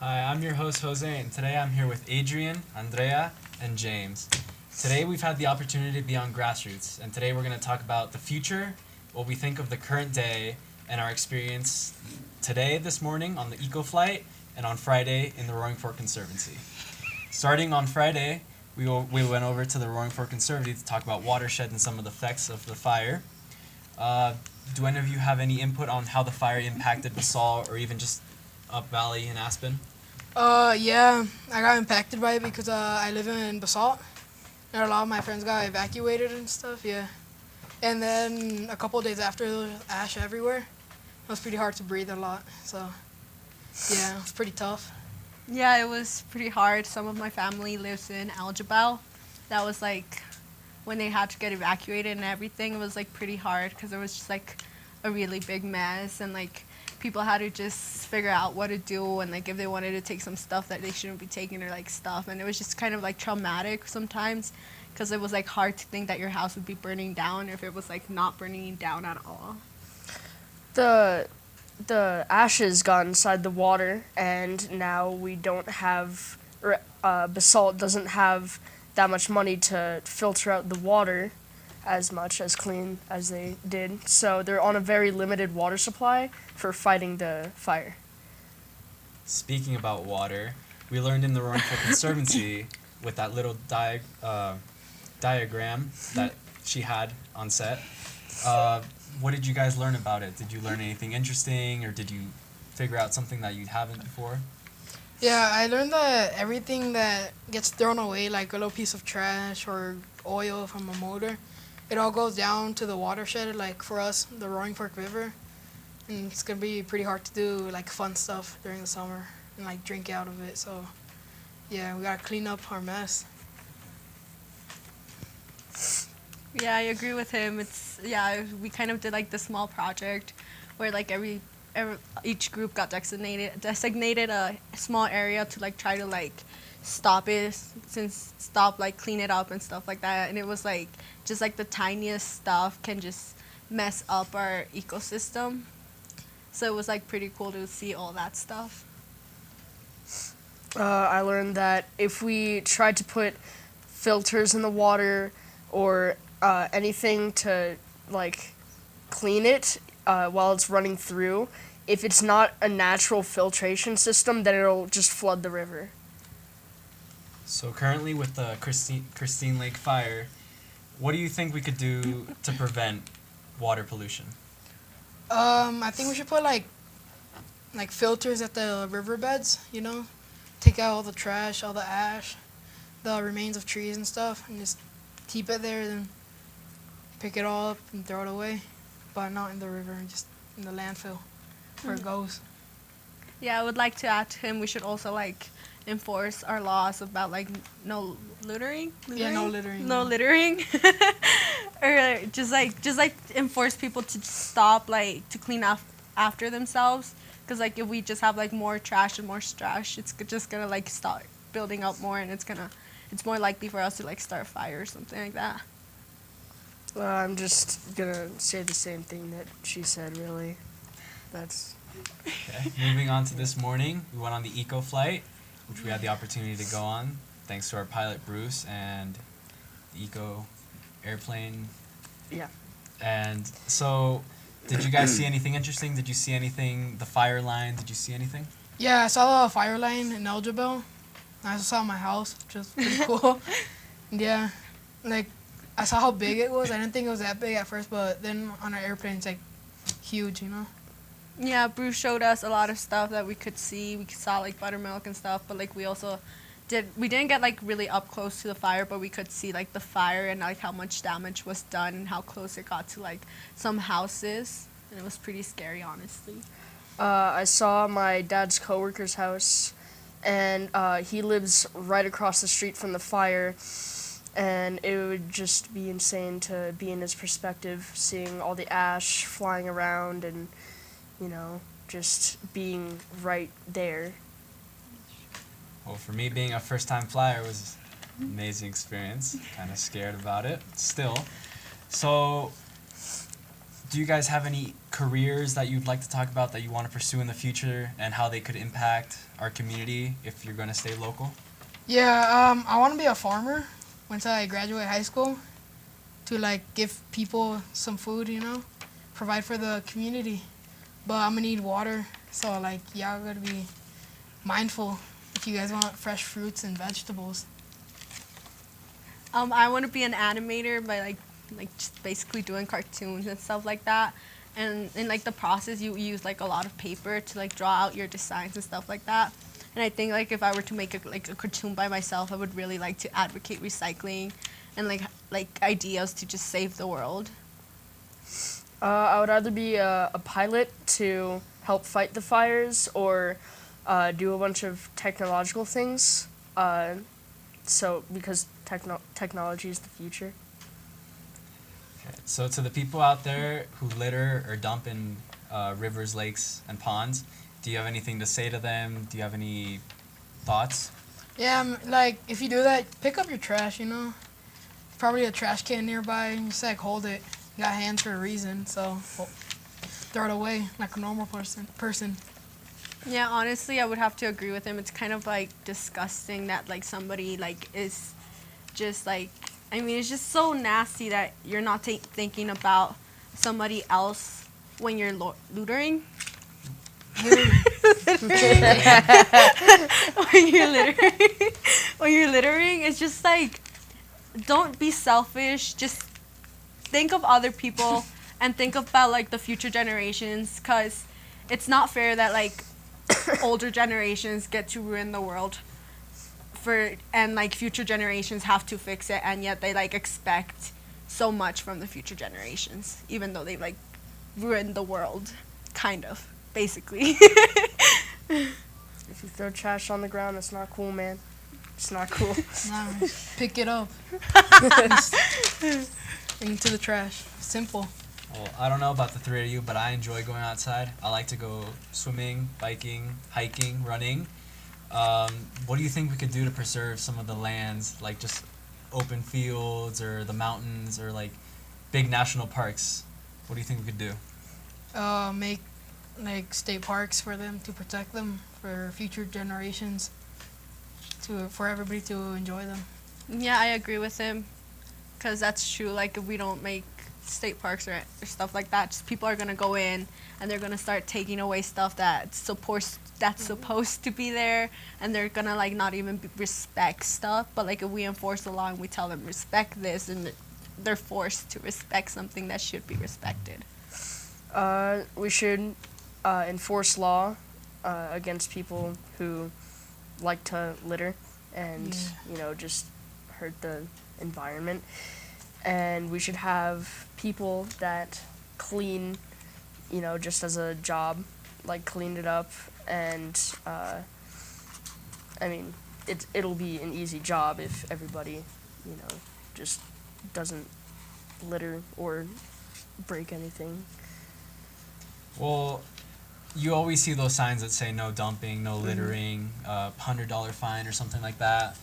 Hi, I'm your host Jose, and today I'm here with Adrian, Andrea, and James. Today we've had the opportunity to be on GrassRoots, and today we're going to talk about the future, what we think of the current day, and our experience today, this morning, on the Ecoflight, and on Friday in the Roaring Fork Conservancy. Starting on Friday, we went over to the Roaring Fork Conservancy to talk about watershed and some of the effects of the fire. Do any of you have any input on how the fire impacted Basalt or even just up valley in Aspen? Yeah, I got impacted by it because I live in Basalt, and a lot of my friends got evacuated and stuff. Yeah, and then a couple of days after, there was ash everywhere. It was pretty hard to breathe a lot. So, yeah, it was pretty tough. Yeah, it was pretty hard. Some of my family lives in Aljabal. That was like when they had to get evacuated and everything. It was like pretty hard because it was just like a really big mess, and like people had to just figure out what to do, and like if they wanted to take some stuff that they shouldn't be taking or like stuff, and it was just kind of like traumatic sometimes because it was like hard to think that your house would be burning down if it was like not burning down at all. The ashes got inside the water, and now we don't have, Basalt doesn't have that much money to filter out the water as much as clean as they did. So they're on a very limited water supply for fighting the fire. Speaking about water, we learned in the Roaring Fork Conservancy with that little diagram that she had on set. What did you guys learn about it? Did you learn anything interesting, or did you figure out something that you haven't before? Yeah, I learned that everything that gets thrown away, like a little piece of trash or oil from a motor, it all goes down to the watershed, like for us, the Roaring Fork River. And it's going to be pretty hard to do, like, fun stuff during the summer and, like, drink out of it. So, yeah, we got to clean up our mess. Yeah, I agree with him. We kind of did like the small project where like each group got designated a small area to like try to like stop like clean it up and stuff like that. And it was like just like the tiniest stuff can just mess up our ecosystem. So it was like pretty cool to see all that stuff. I learned that if we tried to put filters in the water or anything to like clean it while it's running through, if it's not a natural filtration system, then it'll just flood the river. So currently with the Christine Lake fire, what do you think we could do to prevent water pollution? I think we should put like filters at the riverbeds, you know? Take out all the trash, all the ash, the remains of trees and stuff, and just keep it there, then pick it all up and throw it away, but not in the river, just in the landfill where it goes. Yeah, I would like to add to him, we should also like enforce our laws about like no littering. Yeah, no littering. No littering. Or just like enforce people to stop like to clean up after themselves, because like if we just have like more trash and more trash, it's just gonna like start building up more, and it's more likely for us to like start a fire or something like that. I'm just gonna say the same thing that she said, really. That's... Okay. Moving on to this morning, we went on the Ecoflight, which we had the opportunity to go on, thanks to our pilot Bruce and the Eco airplane. Yeah. And so, did you guys see anything interesting? Did you see anything, the fire line, did you see anything? Yeah, I saw the fire line in Aljabal. I also saw my house, which was pretty cool. Yeah, like, I saw how big it was. I didn't think it was that big at first, but then on our airplane, it's like huge, you know? Yeah, Bruce showed us a lot of stuff that we could see. We saw like buttermilk and stuff, but like we didn't get like really up close to the fire, but we could see like the fire and like how much damage was done and how close it got to like some houses, and it was pretty scary, honestly. I saw my dad's coworker's house, and he lives right across the street from the fire, and it would just be insane to be in his perspective, seeing all the ash flying around and, you know, just being right there. Well, for me, being a first-time flyer was an amazing experience. Kind of scared about it, still. So, do you guys have any careers that you'd like to talk about that you want to pursue in the future and how they could impact our community if you're going to stay local? Yeah, I want to be a farmer once I graduate high school to like give people some food, provide for the community. But I'm gonna need water, so like y'all gotta be mindful if you guys want fresh fruits and vegetables. I want to be an animator by like just basically doing cartoons and stuff like that. And in like the process, you use like a lot of paper to like draw out your designs and stuff like that. And I think like if I were to make a cartoon by myself, I would really like to advocate recycling and like ideas to just save the world. I would either be a pilot to help fight the fires or do a bunch of technological things. Because technology is the future. Okay. So to the people out there who litter or dump in rivers, lakes, and ponds, do you have anything to say to them? Do you have any thoughts? Yeah, like if you do that, pick up your trash. Probably a trash can nearby, and just like hold it. You got hands for a reason, so throw it away like a normal person. Yeah, honestly, I would have to agree with him. It's kind of like disgusting that like somebody like is just like, I mean, it's just so nasty that you're not thinking about somebody else when you're loitering. When you're littering, it's just like, don't be selfish. Just think of other people and think about like the future generations, because it's not fair that like older generations get to ruin the world and like future generations have to fix it, and yet they like expect so much from the future generations, even though they like ruined the world, kind of, basically. If you throw trash on the ground, it's not cool, man. It's not cool. Nah, pick it up. Into the trash. Simple. Well, I don't know about the three of you, but I enjoy going outside. I like to go swimming, biking, hiking, running. What do you think we could do to preserve some of the lands, like just open fields or the mountains or like big national parks? What do you think we could do? Make like state parks for them to protect them for future generations, for everybody to enjoy them. Yeah, I agree with him, because that's true. Like, if we don't make state parks or stuff like that, just people are gonna go in and they're gonna start taking away stuff that's supposed to be there, and they're gonna like not even respect stuff. But like if we enforce the law and we tell them respect this, and they're forced to respect something that should be respected. We should enforce law against people who like to litter and just hurt the environment. And we should have people that clean, just as a job, like clean it up. And I mean, it'll be an easy job if everybody, just doesn't litter or break anything. Well, you always see those signs that say no dumping, no littering, $100 fine or something like that.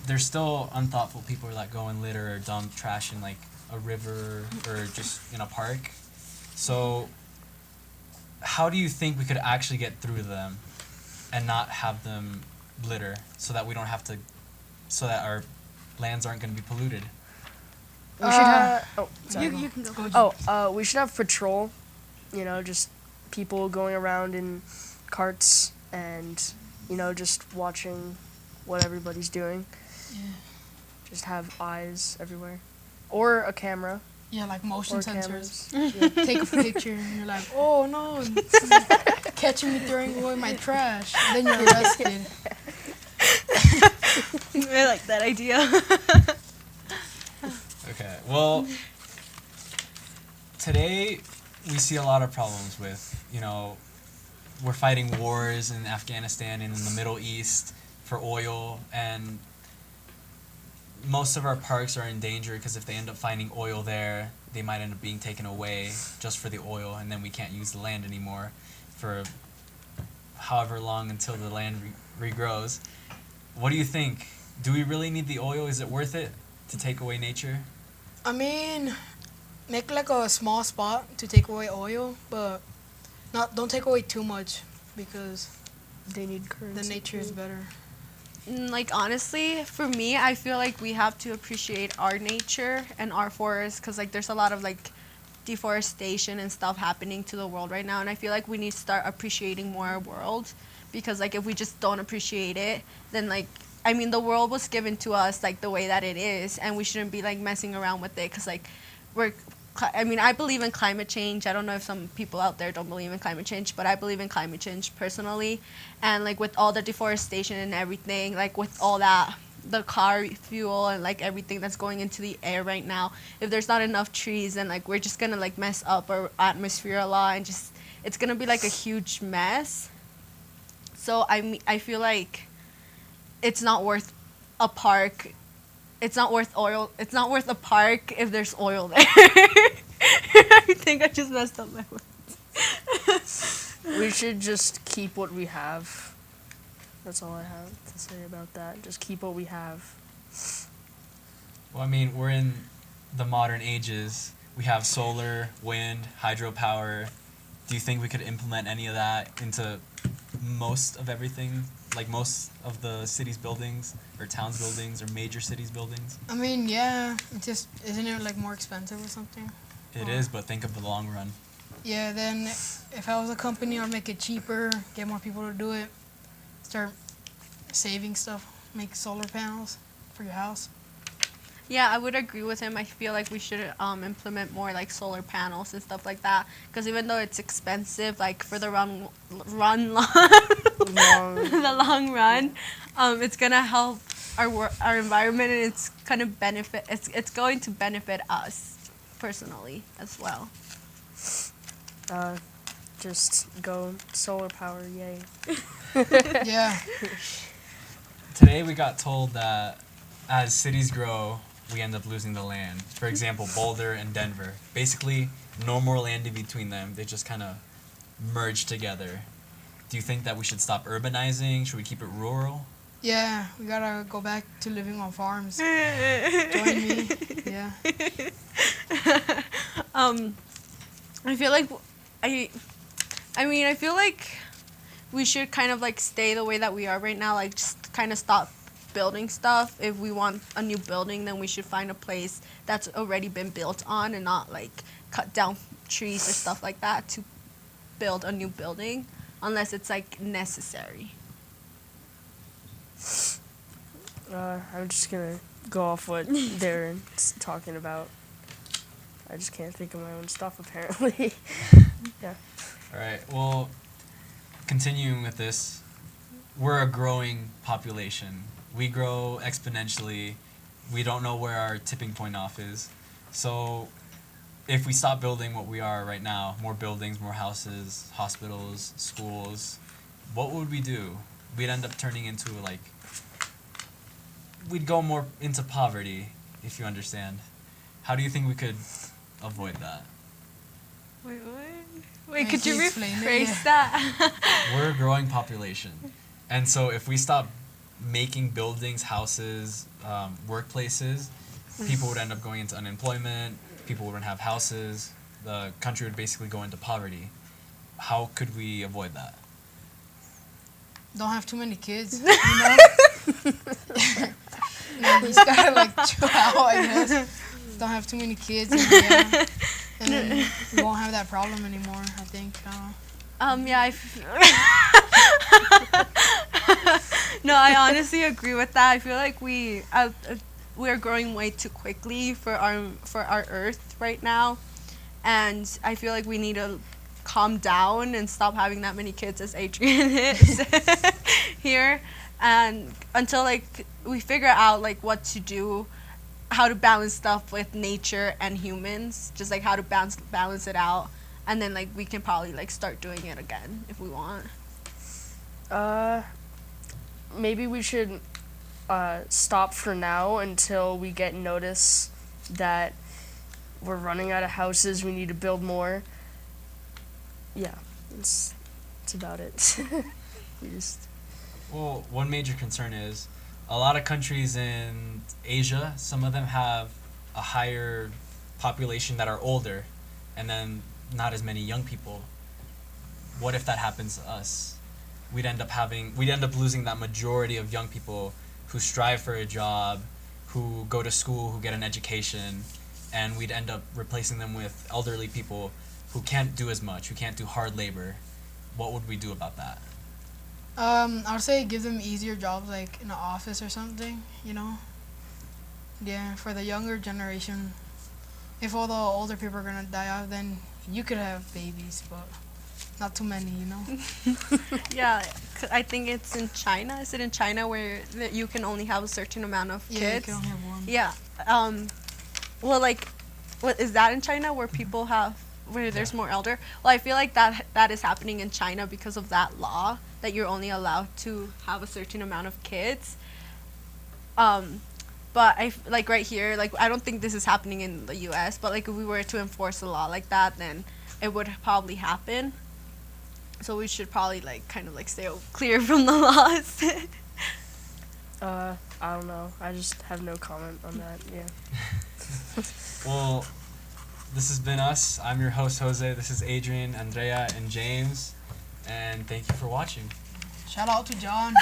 There's still unthoughtful people that go and litter or dump trash in like a river or just in a park. So how do you think we could actually get through to them and not have them litter so that we don't have to, so that our lands aren't going to be polluted? We should have, You can go. we should have patrol, just people going around in carts and, just watching what everybody's doing. Yeah. Just have eyes everywhere. Or a camera. Yeah, like motion Or sensors. cameras. Yeah. Take a picture and you're like, oh no, catching me throwing away my trash. Then you're arrested. I like that idea. Okay, well, today we see a lot of problems with, we're fighting wars in Afghanistan and in the Middle East for oil, and most of our parks are in danger because if they end up finding oil there, they might end up being taken away just for the oil, and then we can't use the land anymore for however long until the land regrows. What do you think? Do we really need the oil? Is it worth it to take away nature? I mean, make like a small spot to take away oil, but don't take away too much because They need currency. the nature is better. Like honestly, for me, I feel like we have to appreciate our nature and our forests because like there's a lot of like deforestation and stuff happening to the world right now, and I feel like we need to start appreciating more our world because like if we just don't appreciate it, then like I mean the world was given to us like the way that it is, and we shouldn't be like messing around with it because like I mean, I believe in climate change. I don't know if some people out there don't believe in climate change, but I believe in climate change personally. And like with all the deforestation and everything, like with all that, the car fuel and like everything that's going into the air right now, if there's not enough trees, then like we're just gonna like mess up our atmosphere a lot, and just it's gonna be like a huge mess. So I feel like it's not worth a park. It's not worth oil. It's not worth a park if there's oil there. I think I just messed up my words. We should just keep what we have. That's all I have to say about that. Just keep what we have. Well, I mean, we're in the modern ages. We have solar, wind, hydropower. Do you think we could implement any of that into most of everything? Like most of the city's buildings or towns' buildings or major cities' buildings? I mean, yeah, it just isn't it like more expensive or something? It is, but think of the long run. Yeah, then if I was a company, I'd make it cheaper, get more people to do it, start saving stuff, make solar panels for your house. Yeah, I would agree with him. I feel like we should implement more like solar panels and stuff like that. Because even though it's expensive, like for the the long run, it's gonna help our environment, and it's gonna benefit. It's going to benefit us personally as well. Just go solar power, yay. Yeah. Today we got told that as cities grow, we end up losing the land. For example, Boulder and Denver. Basically, no more land in between them. They just kind of merge together. Do you think that we should stop urbanizing? Should we keep it rural? Yeah, we gotta go back to living on farms. Join me. Yeah. I feel like I feel like we should kind of like stay the way that we are right now, like just kind of stop building stuff. If we want a new building, then we should find a place that's already been built on and not like cut down trees or stuff like that to build a new building unless it's like necessary. I'm just gonna go off what Darren's talking about. I just can't think of my own stuff apparently. Yeah. All right, well, continuing with this, we're a growing population. We grow exponentially. We don't know where our tipping point off is. So if we stop building what we are right now, more buildings, more houses, hospitals, schools, what would we do? We'd end up turning into we'd go more into poverty, if you understand. How do you think we could avoid that? Wait, could you Explain it, rephrase yeah. that? We're a growing population. And so if we stop making buildings, houses, workplaces, people would end up going into unemployment, people wouldn't have houses, the country would basically go into poverty. How could we avoid that? Don't have too many kids, you know? You just gotta like chill out, I guess. Don't have too many kids, and, yeah. And then we won't have that problem anymore, I think. Yeah, no, I honestly agree with that. I feel like we are growing way too quickly for our Earth right now, and I feel like we need to calm down and stop having that many kids, as Adrian is here, and until like we figure out like what to do, how to balance stuff with nature and humans, just like how to balance it out. And then, like, we can probably, like, start doing it again if we want. Maybe we should stop for now until we get notice that we're running out of houses, we need to build more. Yeah, it's about it. Well, one major concern is a lot of countries in Asia, some of them have a higher population that are older, and then not as many young people. What if that happens to us? We'd end up losing that majority of young people who strive for a job, who go to school, who get an education, and we'd end up replacing them with elderly people who can't do as much, who can't do hard labor. What would we do about that? I would say give them easier jobs, like in an office or something, you know? Yeah, for the younger generation. If all the older people are gonna die out, then you could have babies, but not too many, you know? Yeah, I think it's in China. Is it in China where you can only have a certain amount of kids? Yeah, you can only have one. Yeah. Well, like, what is that in China where people have where there's more elder? Well, I feel like that is happening in China because of that law that you're only allowed to have a certain amount of kids. But like right here, like I don't think this is happening in the U.S. But like if we were to enforce a law like that, then it would probably happen. So we should probably like kind of like stay clear from the laws. I don't know. I just have no comment on that. Yeah. Well, this has been us. I'm your host, Jose. This is Adrian, Andrea, and James. And thank you for watching. Shout out to John.